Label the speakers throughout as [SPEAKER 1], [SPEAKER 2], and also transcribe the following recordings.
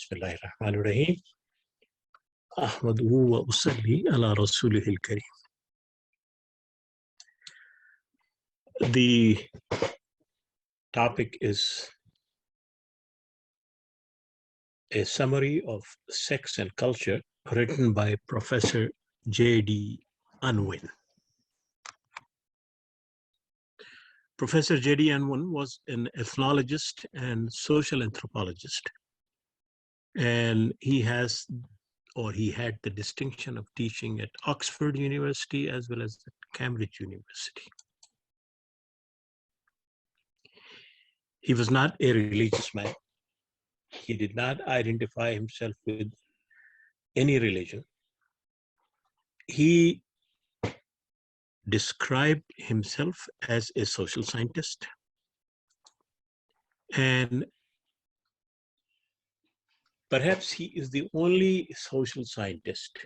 [SPEAKER 1] Bismillahirrahmanirrahim. Ahmadullah Siddiqi ala Rasulihil Kareem. The topic is a summary of sex and culture written by Professor J.D. Unwin. Professor J.D. Unwin was an ethnologist and social anthropologist, and he had the distinction of teaching at Oxford University as well as at Cambridge University. He was not a religious man. He did not identify himself with any religion. He described himself as a social scientist, and perhaps he is the only social scientist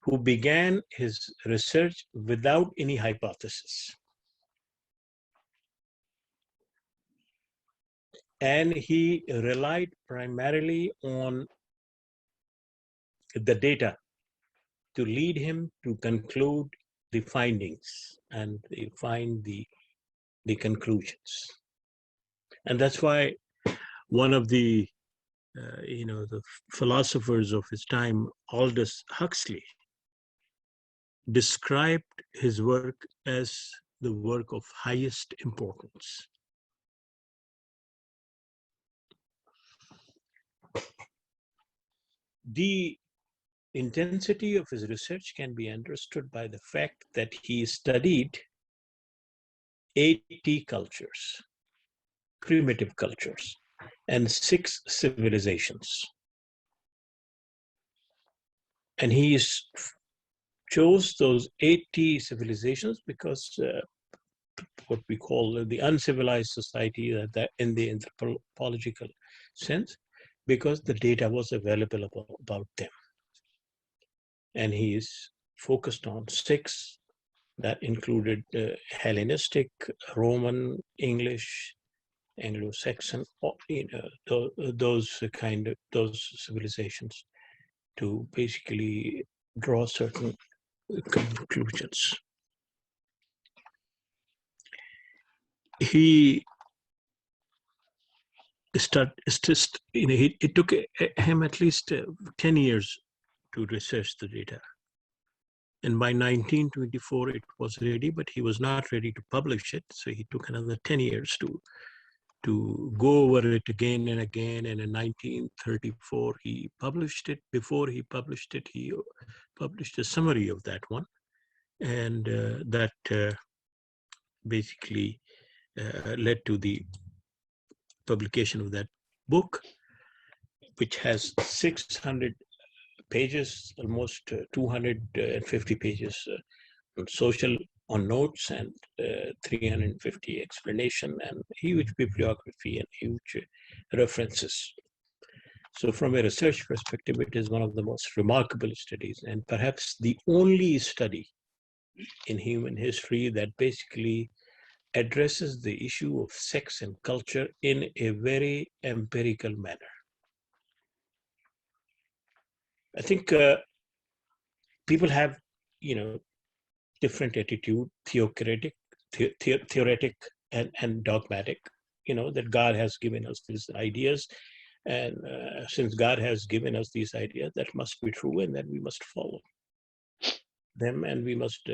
[SPEAKER 1] who began his research without any hypothesis. And he relied primarily on the data to lead him to conclude the findings and find the conclusions. And that's why one of the the philosophers of his time, Aldous Huxley, described his work as the work of highest importance. The intensity of his research can be understood by the fact that he studied 80 cultures, primitive cultures, and 6 civilizations. And he chose those 80 civilizations because what we call the uncivilized society, that in the anthropological sense, because the data was available about them. And he is focused on 6 that included Hellenistic, Roman, English, Anglo-Saxon, those civilizations, to basically draw certain conclusions. It took him at least 10 years to research the data. And by 1924, it was ready, but he was not ready to publish it. So he took another 10 years to go over it again and again. And in 1934, he published it. Before he published it, he published a summary of that one. And that basically led to the publication of that book, which has 600 pages, almost 250 pages on notes, and 350 explanation, and huge bibliography and huge references. So from a research perspective, it is one of the most remarkable studies, and perhaps the only study in human history that basically addresses the issue of sex and culture in a very empirical manner. I think people have, different attitude, theoretic and dogmatic, that God has given us these ideas. And since God has given us these ideas, that must be true, and that we must follow them, and we must,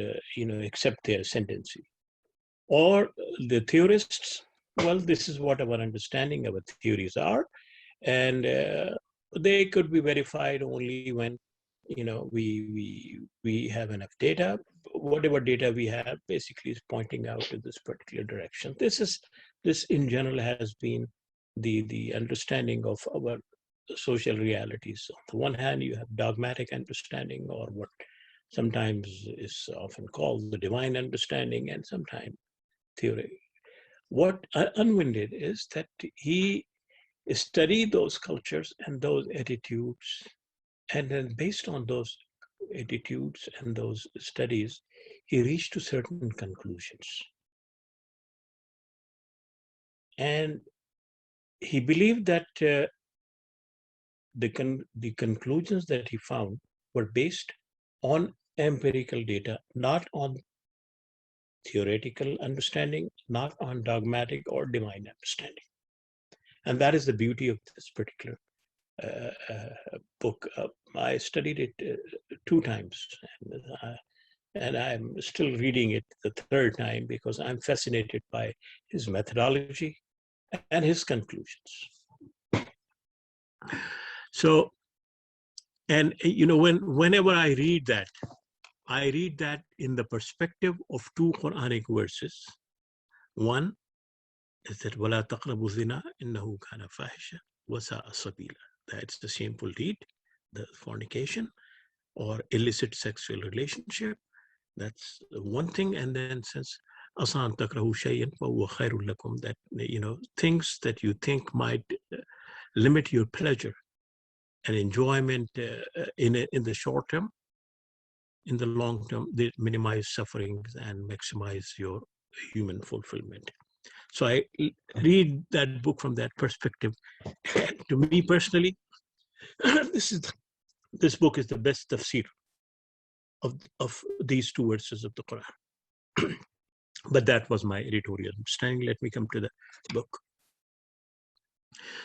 [SPEAKER 1] accept their ascendancy. Or the theorists, well, this is what our understanding, our theories are, and they could be verified only when, we have enough data. Whatever data we have basically is pointing out in this particular direction. This in general has been the understanding of our social realities. On the one hand, you have dogmatic understanding, or what sometimes is often called the divine understanding, and sometimes theory. What Unwin did is that he studied those cultures and those attitudes, and then based on those attitudes and those studies, he reached to certain conclusions. And he believed that the conclusions that he found were based on empirical data, not on theoretical understanding, not on dogmatic or divine understanding. And that is the beauty of this particular book. I studied it 2 times, and I'm still reading it the 3rd time because I'm fascinated by his methodology and his conclusions. So, and whenever I read that in the perspective of 2 Quranic verses. One is that وَلَا تَقْرَبُوا الزِّنَا إِنَّهُ كَانَ فَاحِشًا وَسَاءَ سَبِيلًا. That's the shameful deed, the fornication or illicit sexual relationship. That's one thing. And then since أَصَانْ تَكْرَهُ شَيْئًا فَهُوَ خَيْرٌ لَكُمْ, that things that you think might limit your pleasure and enjoyment in the short term, in the long term, they minimize sufferings and maximize your human fulfillment. So I read that book from that perspective. To me personally, this book is the best tafsir of these 2 verses of the Quran. But that was my editorial understanding. Let me come to the book.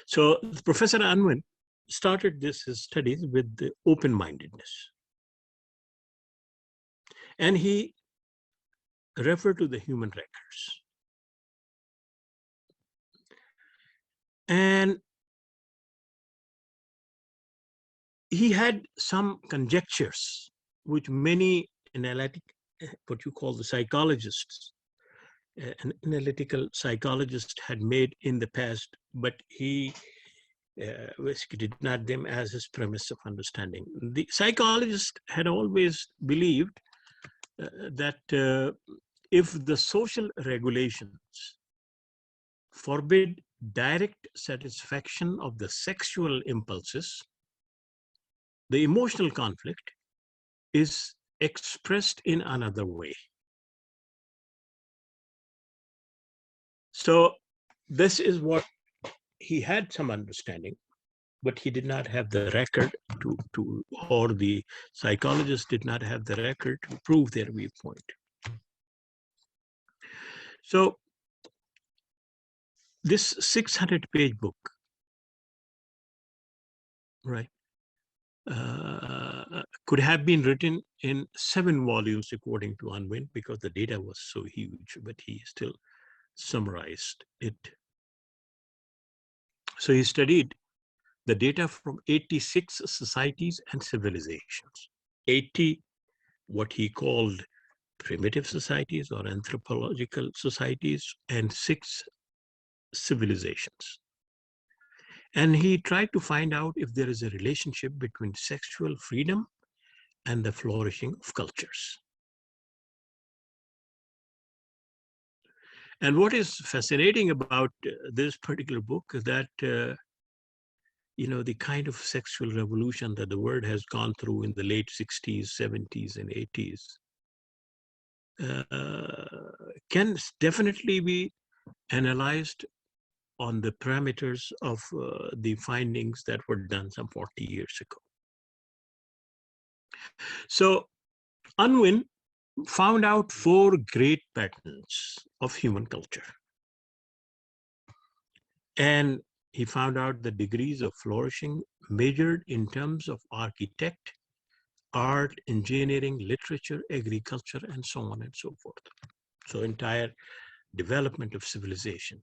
[SPEAKER 1] So Professor Anwin started his studies with the open-mindedness. And he referred to the human records. And he had some conjectures, which many what you call the psychologists, an analytical psychologist had made in the past, but he basically did not them as his premise of understanding. The psychologist had always believed that if the social regulations forbid direct satisfaction of the sexual impulses, the emotional conflict is expressed in another way. So this is what he had some understanding, but he did not have the record or the psychologists did not have the record to prove their viewpoint. So this 600-page book, right, could have been written in 7 volumes, according to Unwin, because the data was so huge, but he still summarized it. So he studied the data from 86 societies and civilizations, 80 what he called primitive societies or anthropological societies, and 6 civilizations. And he tried to find out if there is a relationship between sexual freedom and the flourishing of cultures. And what is fascinating about this particular book is that, the kind of sexual revolution that the world has gone through in the late 60s, 70s, and 80s can definitely be analyzed on the parameters of the findings that were done some 40 years ago. So Unwin found out 4 great patterns of human culture. And he found out the degrees of flourishing measured in terms of architect, art, engineering, literature, agriculture, and so on and so forth. So entire development of civilization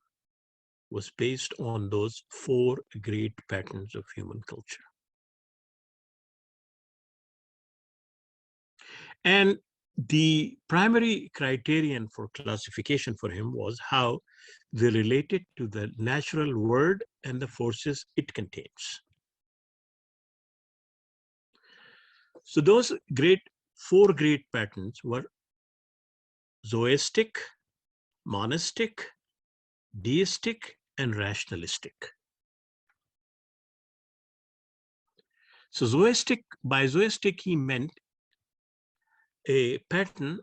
[SPEAKER 1] was based on those 4 great patterns of human culture. And the primary criterion for classification for him was how they related to the natural world and the forces it contains. So those 4 great patterns were zoistic, monistic, deistic, and rationalistic. So by zoistic, he meant a pattern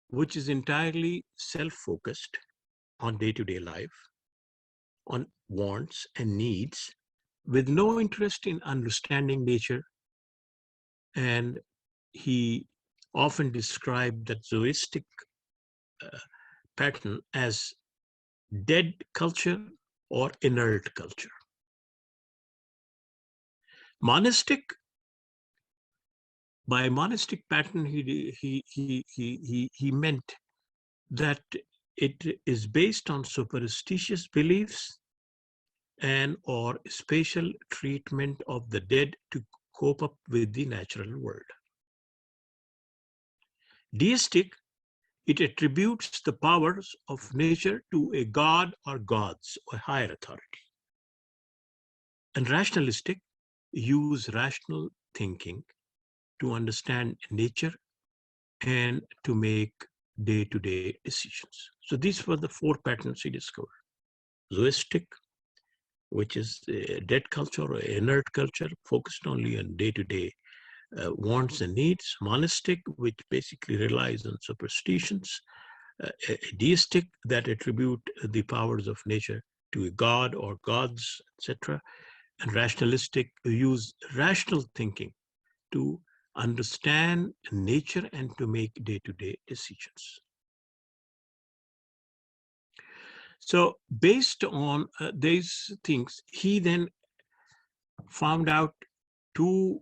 [SPEAKER 1] which is entirely self-focused on day-to-day life, on wants and needs, with no interest in understanding nature, and he often described that zoistic pattern as dead culture or inert culture. Monastic, by monastic pattern, he meant that it is based on superstitious beliefs and or spatial treatment of the dead to cope up with the natural world. Deistic, it attributes the powers of nature to a god or gods or higher authority. And rationalistic, use rational thinking to understand nature and to make day-to-day decisions. So these were the four patterns he discovered. Zoistic, which is a dead culture or inert culture, focused only on day-to-day wants and needs. Monastic, which basically relies on superstitions. Deistic, that attribute the powers of nature to a god or gods, etc. And rationalistic, use rational thinking to understand nature and to make day-to-day decisions. So based on these things, he then found out two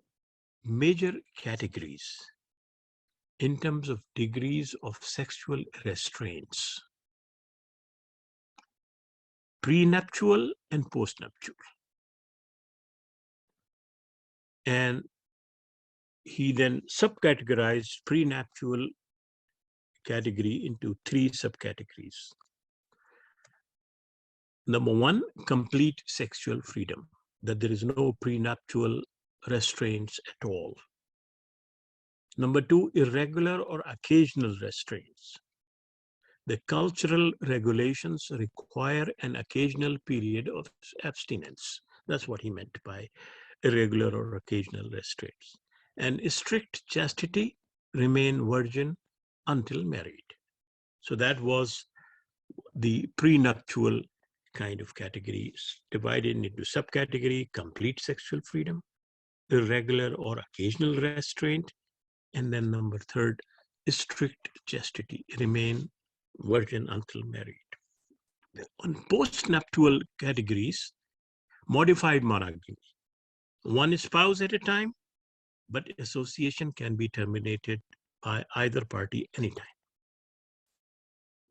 [SPEAKER 1] major categories in terms of degrees of sexual restraints: prenuptial and postnuptial. And he then subcategorized prenuptial category into three subcategories. Number one, complete sexual freedom, that there is no prenuptial restraints at all. Number two, irregular or occasional restraints. The cultural regulations require an occasional period of abstinence. That's what he meant by irregular or occasional restraints. And strict chastity, remain virgin until married. So that was the prenuptial kind of categories, divided into subcategory: complete sexual freedom, irregular or occasional restraint, and then number third, strict chastity, remain virgin until married. On postnuptial categories, modified monogamy, one spouse at a time, but association can be terminated by either party anytime.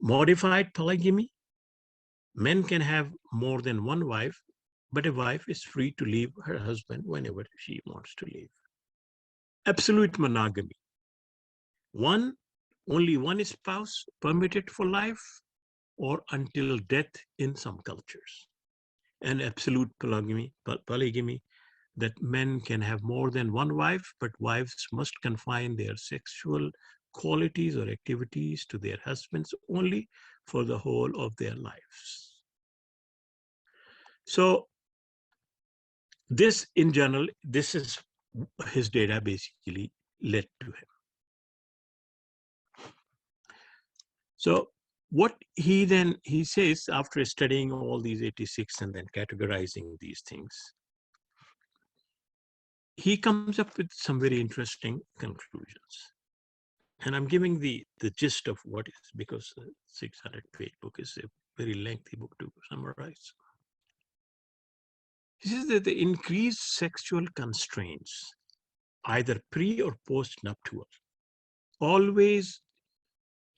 [SPEAKER 1] Modified polygamy, men can have more than one wife, but a wife is free to leave her husband whenever she wants to leave. Absolute monogamy, only one spouse permitted for life or until death in some cultures. And absolute polygamy, that men can have more than one wife, but wives must confine their sexual qualities or activities to their husbands only for the whole of their lives. So this, in general, this is his data basically led to him. So what he says, after studying all these 86 and then categorizing these things, he comes up with some very interesting conclusions. And I'm giving the gist of what is, because the 600-page book is a very lengthy book to summarize. He says that the increased sexual constraints, either pre or post-nuptial, always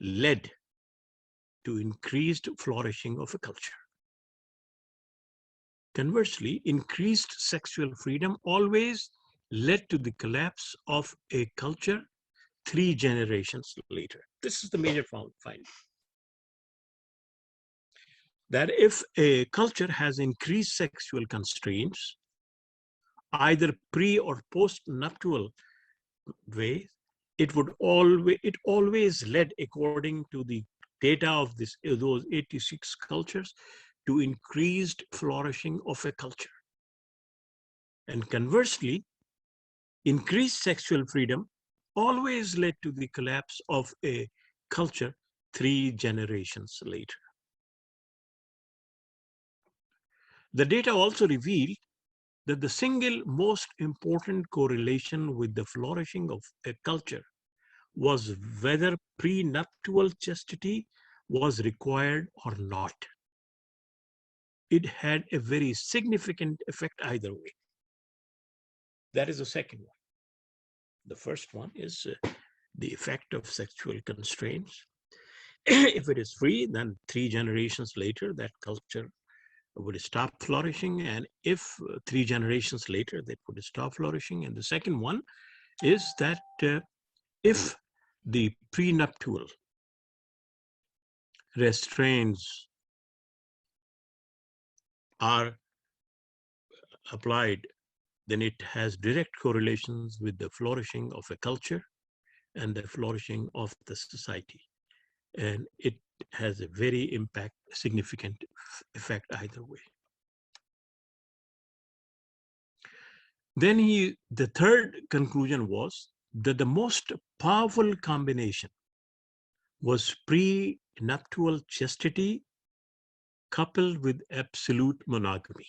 [SPEAKER 1] led to increased flourishing of a culture. Conversely, increased sexual freedom always led to the collapse of a culture 3 generations later. This is the major finding. That if a culture has increased sexual constraints, either pre or post-nuptial way, it always led, according to the data of those 86 cultures, to increased flourishing of a culture. And conversely, increased sexual freedom always led to the collapse of a culture 3 generations later. The data also revealed that the single most important correlation with the flourishing of a culture was whether prenuptial chastity was required or not. It had a very significant effect either way. That is the second one. The first one is the effect of sexual constraints. If it is free, then 3 generations later, that culture would stop flourishing. And if 3 generations later, that would stop flourishing. And the second one is that if the prenuptial restraints are applied, then it has direct correlations with the flourishing of a culture and the flourishing of the society. And it has a very significant effect either way. Then the third conclusion was that the most powerful combination was prenuptial chastity coupled with absolute monogamy.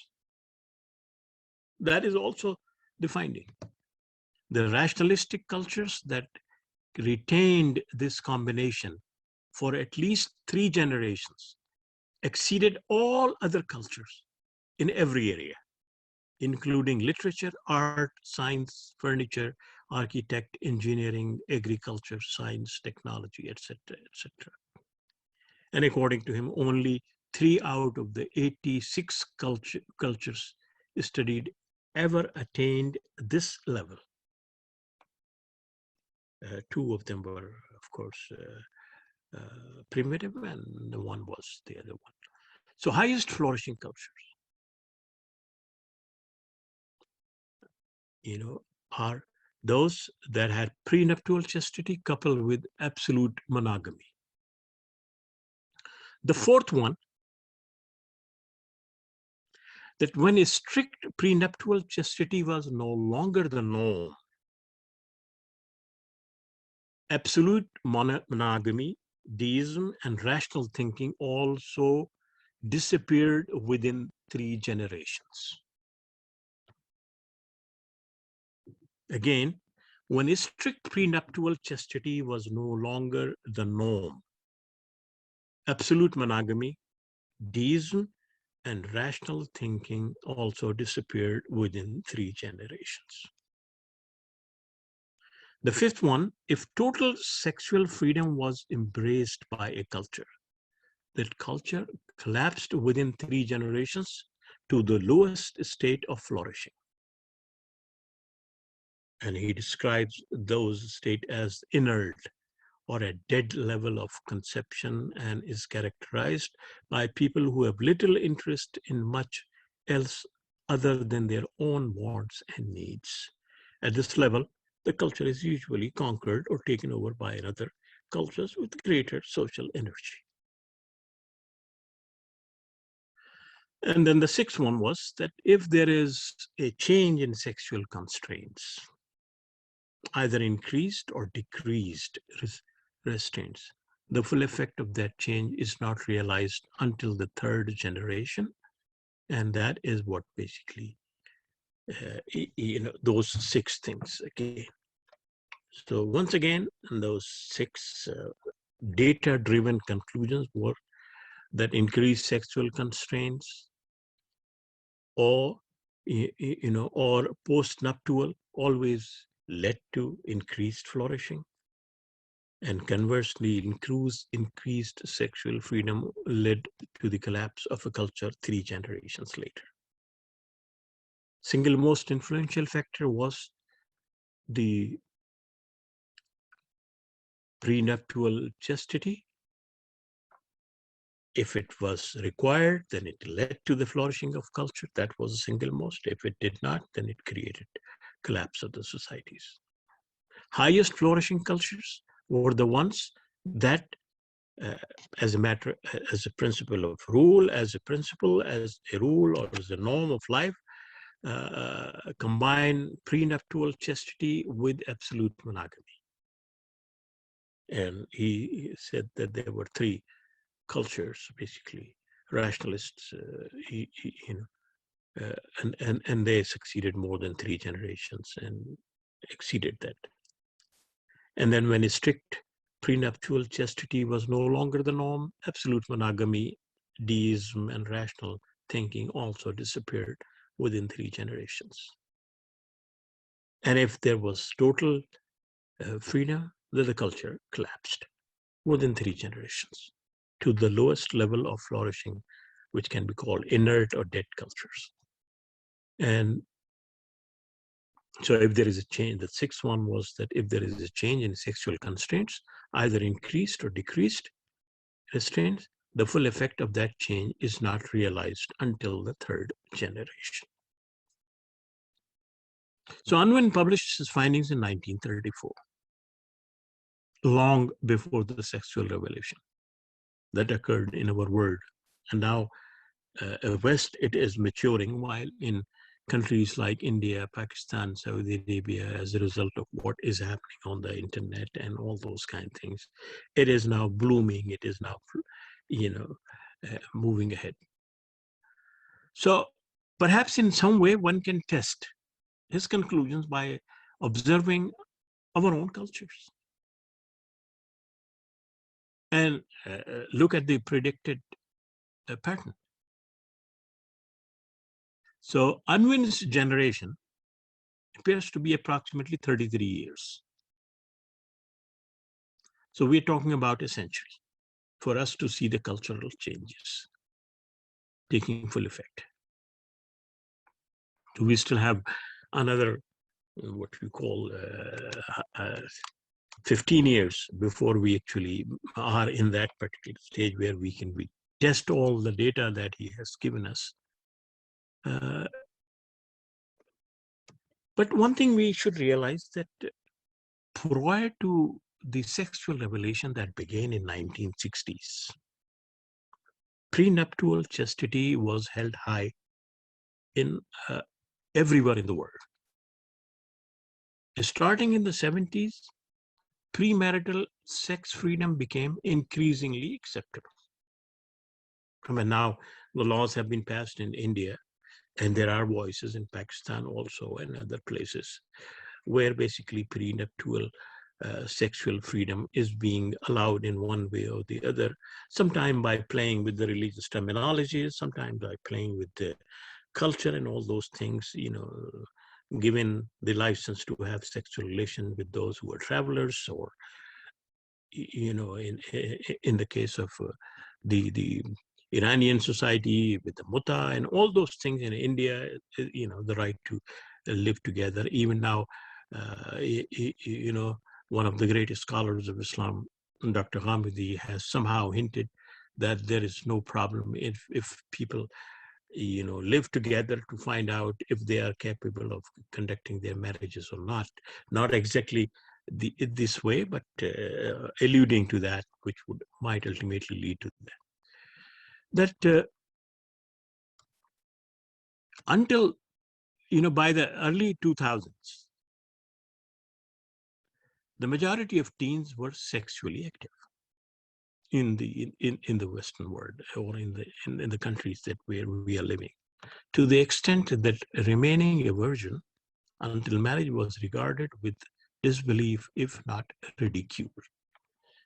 [SPEAKER 1] That is also the finding. The rationalistic cultures that retained this combination for at least 3 generations exceeded all other cultures in every area, including literature, art, science, furniture, architect, engineering, agriculture, science, technology, etc., etc. And according to him, only 3 out of the 86 cultures studied ever attained this level. 2 of them were, of course, primitive, and the one was the other one. So highest flourishing cultures, are those that had prenuptial chastity coupled with absolute monogamy. The fourth one, that when a strict prenuptial chastity was no longer the norm, absolute monogamy, deism, and rational thinking also disappeared within 3 generations. Again, when a strict prenuptial chastity was no longer the norm, absolute monogamy, deism, and rational thinking also disappeared within 3 generations. The fifth one, if total sexual freedom was embraced by a culture, that culture collapsed within 3 generations to the lowest state of flourishing. And he describes those states as inert or a dead level of conception, and is characterized by people who have little interest in much else other than their own wants and needs. At this level, the culture is usually conquered or taken over by another cultures with greater social energy. And then the sixth one was that if there is a change in sexual constraints, either increased or decreased restraints, the full effect of that change is not realized until the 3rd generation. And that is what basically, those 6 things again. So once again, those 6 data-driven conclusions were that increased sexual constraints or post-nuptial always led to increased flourishing. And conversely, increased sexual freedom led to the collapse of a culture 3 generations later. Single most influential factor was the prenuptial chastity. If it was required, then it led to the flourishing of culture. That was the single most. If it did not, then it created collapse of the societies. Highest flourishing cultures were the ones that as a principle of rule, as a rule, or as a norm of life, combine prenuptial chastity with absolute monogamy. And he said that there were 3 cultures, basically, rationalists, and they succeeded more than 3 generations and exceeded that. And then when a strict prenuptial chastity was no longer the norm, absolute monogamy, deism, and rational thinking also disappeared within 3 generations. And if there was total freedom, then the culture collapsed within 3 generations to the lowest level of flourishing, which can be called inert or dead cultures. And so if there is a change, the sixth one was that if there is a change in sexual constraints, either increased or decreased restraints, the full effect of that change is not realized until the 3rd generation. So Unwin published his findings in 1934, long before the sexual revolution that occurred in our world. And now West, it is maturing, while in countries like India, Pakistan, Saudi Arabia, as a result of what is happening on the internet and all those kind of things, it is now blooming. It is now, moving ahead. So perhaps in some way one can test his conclusions by observing our own cultures and look at the predicted pattern. So Unwin's generation appears to be approximately 33 years. So we're talking about a century for us to see the cultural changes taking full effect. Do we still have another, what we call 15 years before we actually are in that particular stage where we can test all the data that he has given us? But one thing we should realize that prior to the sexual revolution that began in 1960s, prenuptial chastity was held high in everywhere in the world. Starting in the 70s, premarital sex freedom became increasingly acceptable. I mean, now the laws have been passed in India, and there are voices in Pakistan also and other places where basically prenuptial sexual freedom is being allowed in one way or the other, sometimes by playing with the religious terminologies, sometimes by playing with the culture and all those things, given the license to have sexual relations with those who are travelers, or, in the case of the Iranian society with the mutta and all those things in India, the right to live together. Even now, one of the greatest scholars of Islam, Dr. Hamidi, has somehow hinted that there is no problem if people, live together to find out if they are capable of conducting their marriages or not. Not exactly this way, but alluding to that, which might ultimately lead to that. That until, by the early 2000s, the majority of teens were sexually active in the Western world, or in the countries where we are living, to the extent that remaining a virgin until marriage was regarded with disbelief, if not ridicule.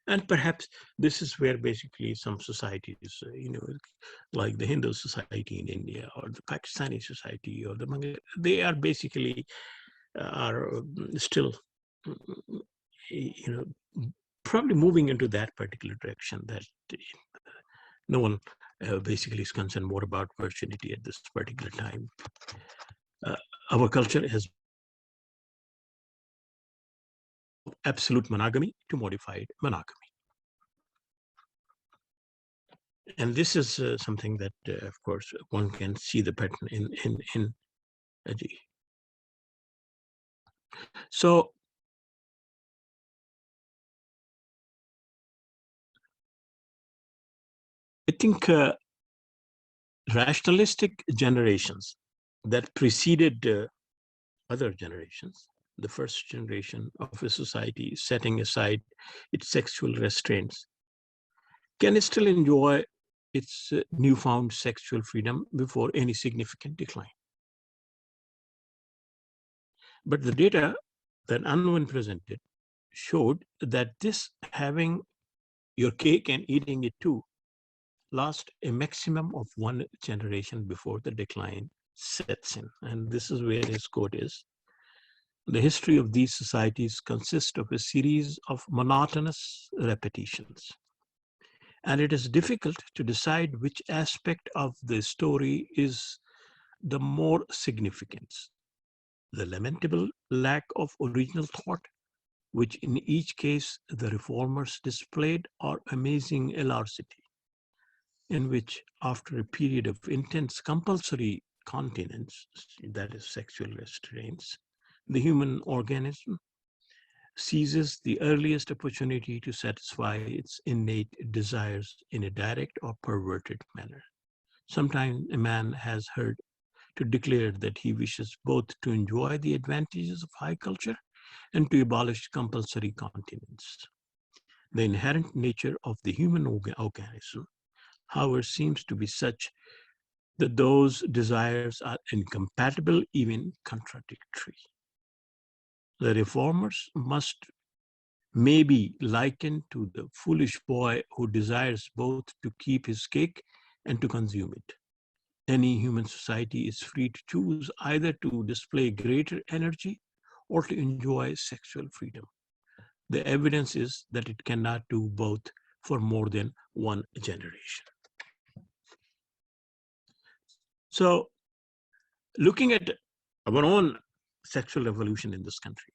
[SPEAKER 1] And perhaps this is where basically some societies, like the Hindu society in India, or the Pakistani society, or they are basically are still, probably moving into that particular direction, that no one basically is concerned more about virginity at this particular time. Our culture has absolute monogamy to modified monogamy. And this is something that, of course, one can see the pattern in Aji. So I think rationalistic generations that preceded other generations, the first generation of a society setting aside its sexual restraints, can still enjoy its newfound sexual freedom before any significant decline. But the data that Unwin presented showed that this having your cake and eating it too lasts a maximum of one generation before the decline sets in. And this is where his quote is. The history of these societies consists of a series of monotonous repetitions. And it is difficult to decide which aspect of the story is the more significant. The lamentable lack of original thought, which in each case the reformers displayed, or amazing elarcity, in which after a period of intense compulsory continence, that is sexual restraints, the human organism seizes the earliest opportunity to satisfy its innate desires in a direct or perverted manner. Sometimes a man has heard to declare that he wishes both to enjoy the advantages of high culture and to abolish compulsory continence. The inherent nature of the human organism, however, seems to be such that those desires are incompatible, even contradictory. The reformers may be likened to the foolish boy who desires both to keep his cake and to consume it. Any human society is free to choose either to display greater energy or to enjoy sexual freedom. The evidence is that it cannot do both for more than one generation. So, looking at our own sexual revolution in this country,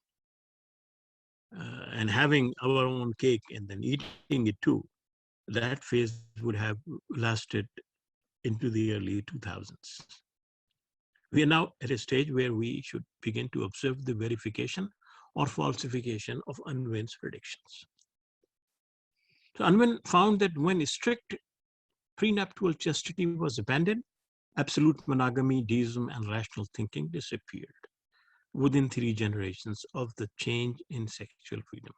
[SPEAKER 1] and having our own cake and then eating it too, that phase would have lasted into the early 2000s. We are now at a stage where we should begin to observe the verification or falsification of Unwin's predictions. So Unwin found that when strict prenuptial chastity was abandoned, absolute monogamy, deism, and rational thinking disappeared within 3 generations of the change in sexual freedom.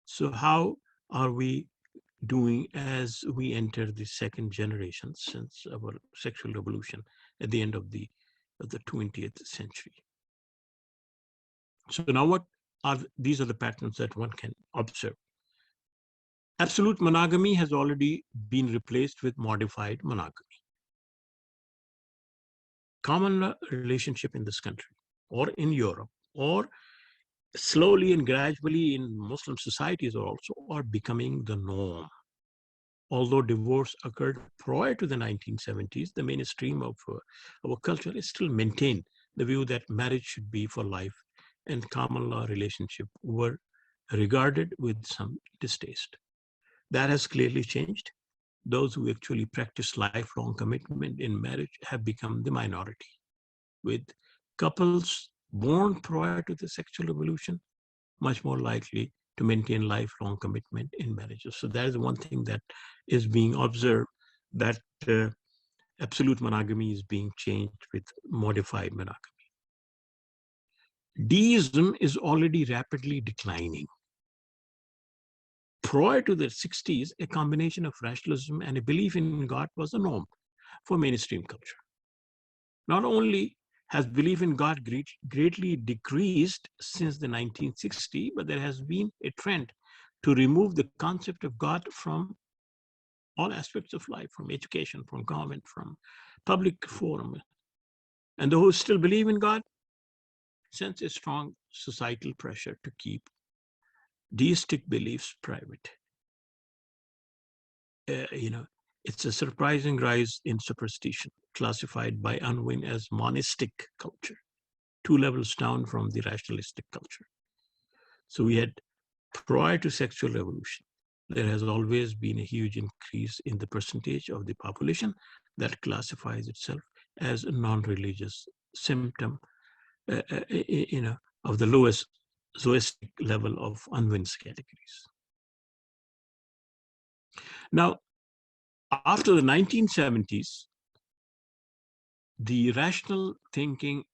[SPEAKER 1] So how are we doing as we enter the 2nd generation since our sexual revolution at the end of the 20th century? So now these are the patterns that one can observe. Absolute monogamy has already been replaced with modified monogamy. Common relationship in this country or in Europe, or slowly and gradually in Muslim societies also, are becoming the norm. Although divorce occurred prior to the 1970s, the mainstream of our culture is still maintained the view that marriage should be for life, and common law relationship were regarded with some distaste. That has clearly changed. Those who actually practice lifelong commitment in marriage have become the minority, with couples born prior to the sexual revolution much more likely to maintain lifelong commitment in marriages. So that is one thing that is being observed, that absolute monogamy is being changed with modified monogamy. Deism is already rapidly declining. Prior to the 60s, a combination of rationalism and a belief in God was the norm for mainstream culture. Not only has belief in God greatly decreased since the 1960s, but there has been a trend to remove the concept of God from all aspects of life, from education, from government, from public forum. And those who still believe in God sense a strong societal pressure to keep deistic beliefs private. It's a surprising rise in superstition, classified by Unwin as monistic culture, 2 levels down from the rationalistic culture. So we had, prior to sexual revolution, there has always been a huge increase in the percentage of the population that classifies itself as a non-religious, symptom of the lowest zoistic level of Unwin's categories. Now, after the 1970s, the rational thinking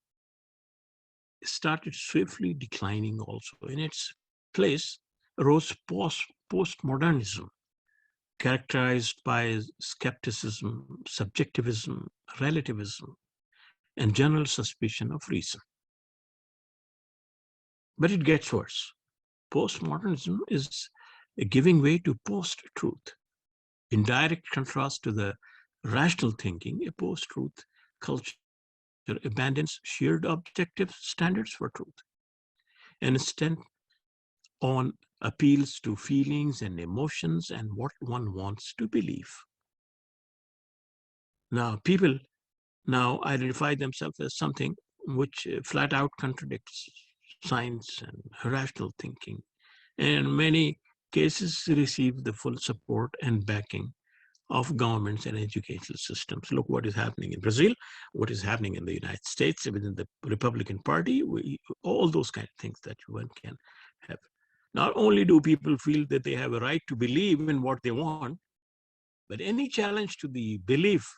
[SPEAKER 1] started swiftly declining also. In its place arose postmodernism, characterized by skepticism, subjectivism, relativism, and general suspicion of reason. But it gets worse. Postmodernism is giving way to post-truth. In direct contrast to the rational thinking, a post-truth culture abandons shared objective standards for truth and instead on appeals to feelings and emotions and what one wants to believe. Now, people now identify themselves as something which flat out contradicts science and rational thinking, and in many cases receive the full support and backing of governments and educational systems. Look what is happening in Brazil, what is happening in the United States, within the Republican Party, all those kind of things that one can have. Not only do people feel that they have a right to believe in what they want, but any challenge to the belief,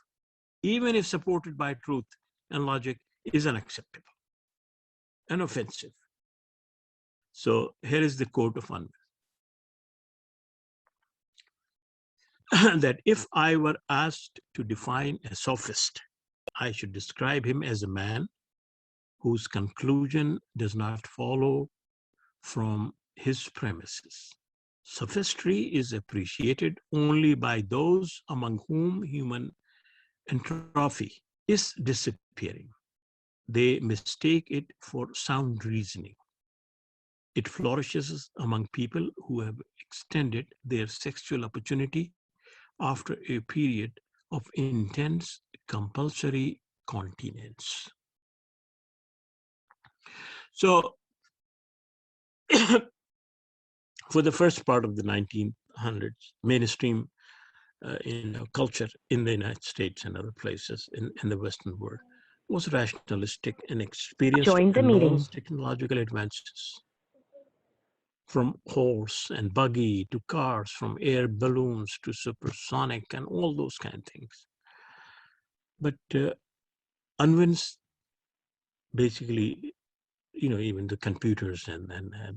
[SPEAKER 1] even if supported by truth and logic, is unacceptable and offensive. So here is the quote of Anwar. That if I were asked to define a sophist, I should describe him as a man whose conclusion does not follow from his premises. Sophistry is appreciated only by those among whom human entropy is disappearing. They mistake it for sound reasoning. It flourishes among people who have extended their sexual opportunity after a period of intense compulsory continence. So for the first part of the 1900s, mainstream culture in the United States and other places in the Western world was rationalistic and experienced enormous technological advances. From horse and buggy to cars, from air balloons to supersonic and all those kind of things. But unwins basically, even the computers and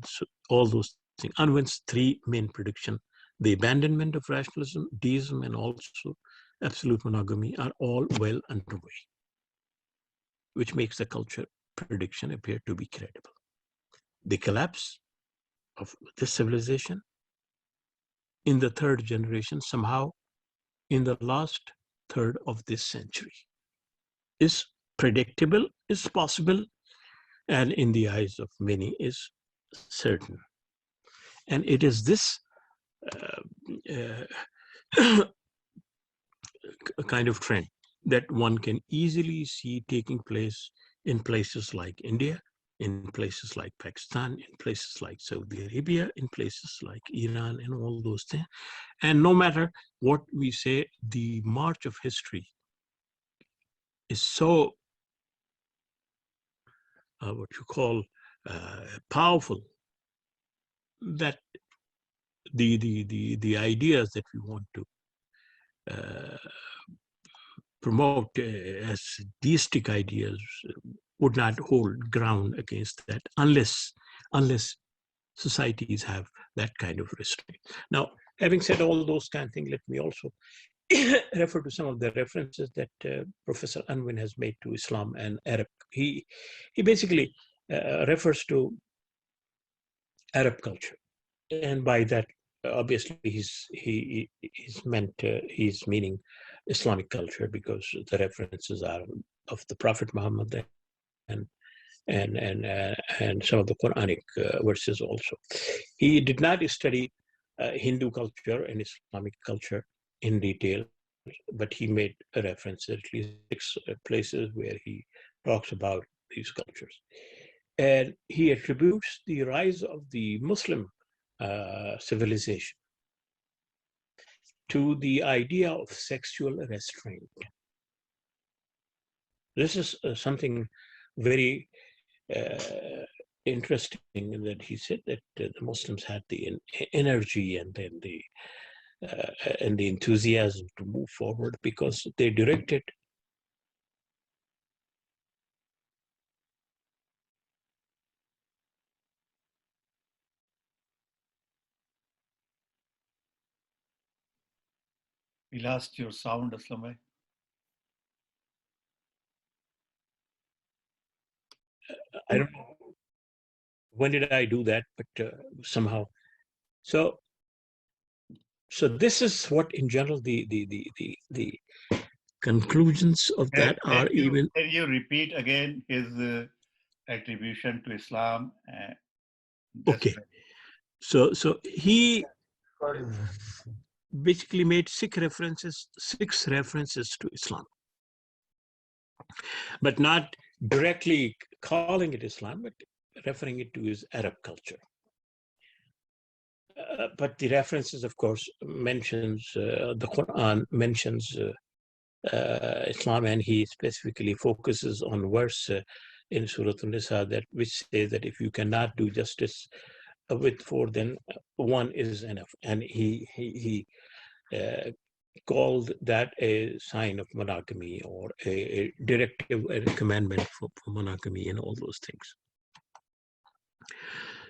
[SPEAKER 1] so all those things, unwins three main predictions: the abandonment of rationalism, deism, and also absolute monogamy are all well underway, which makes the culture prediction appear to be credible. The collapse of this civilization in the third generation, somehow in the last third of this century, is predictable, is possible, and in the eyes of many is certain. And it is this kind of trend that one can easily see taking place in places like India, in places like Pakistan, in places like Saudi Arabia, in places like Iran, and all those things. And no matter what we say, the march of history is so, what you call, powerful, that the ideas that we want to promote as deistic ideas would not hold ground against that unless societies have that kind of restraint. Now, having said all those kind of things, let me also refer to some of the references that Professor Unwin has made to Islam and Arab. He basically refers to Arab culture, and by that, obviously, he's meaning Islamic culture, because the references are of the Prophet Muhammad and some of the Quranic verses also. He did not study Hindu culture and Islamic culture in detail, but he made a reference at least 6 places where he talks about these cultures. And he attributes the rise of the Muslim civilization to the idea of sexual restraint. This is something very interesting, that he said that the Muslims had the energy and then the enthusiasm to move forward because they directed
[SPEAKER 2] We lost your sound, Aslam bhai.
[SPEAKER 1] I don't know when did I do that, but somehow. So this is what, in general, the conclusions of that are even.
[SPEAKER 2] Can you repeat again his attribution to Islam?
[SPEAKER 1] Okay. So he basically made six references to Islam, but not directly calling it Islam, but referring it to his Arab culture. But the references, of course, mentions the Quran mentions Islam, and he specifically focuses on verse in Surah An-Nisa that which says that if you cannot do justice with four, then one is enough. And he called that a sign of monogamy, or a directive, a commandment for monogamy, and all those things.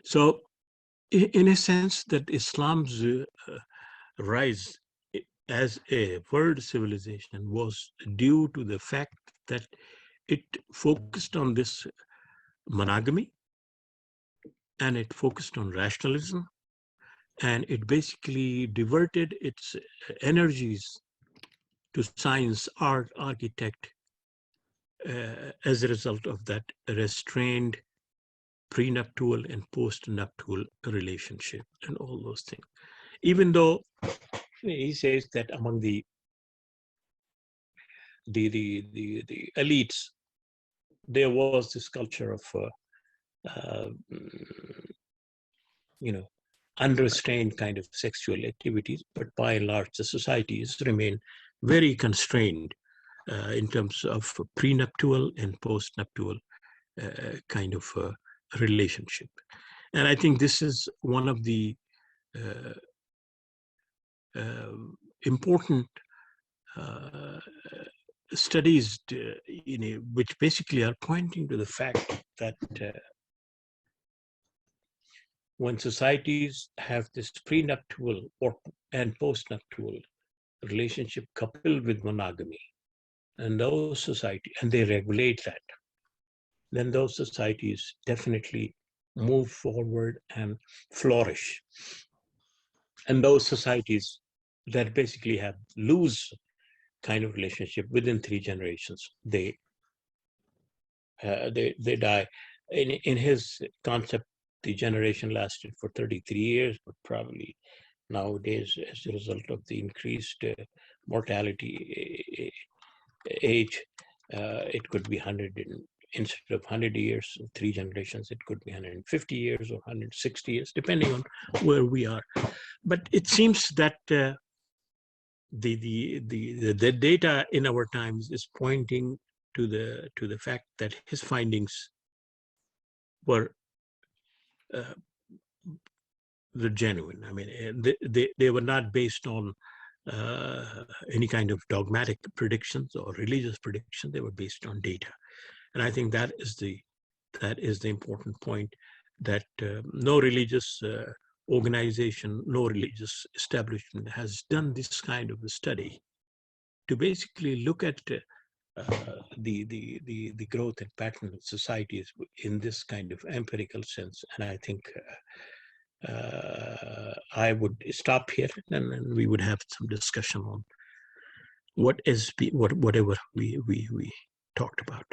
[SPEAKER 1] So, in a sense, that Islam's rise as a world civilization was due to the fact that it focused on this monogamy, and it focused on rationalism, and it basically diverted its energies to science, art, architect, as a result of that restrained prenuptial and postnuptial relationship and all those things. Even though he says that among the elites, there was this culture of unrestrained kind of sexual activities, but by and large, the societies remain very constrained in terms of prenuptial and postnuptial kind of relationship. And I think this is one of the important studies, which basically are pointing to the fact that when societies have this prenuptial and postnuptial relationship coupled with monogamy, and those societies, and they regulate that, then those societies definitely move forward and flourish. And those societies that basically have loose kind of relationship within 3 generations, they die. In his concept, the generation lasted for 33 years, but probably nowadays, as a result of the increased mortality age, it could be 100, instead of 100 years, 3 generations, it could be 150 years or 160 years, depending on where we are. But it seems that the data in our times is pointing to the fact that his findings were genuine. I mean, they were not based on any kind of dogmatic predictions or religious predictions. They were based on data, and I think that is the important point, that no religious organization, no religious establishment has done this kind of a study to basically look at the growth and pattern of societies in this kind of empirical sense. And I think I would stop here, and we would have some discussion on whatever we talked about.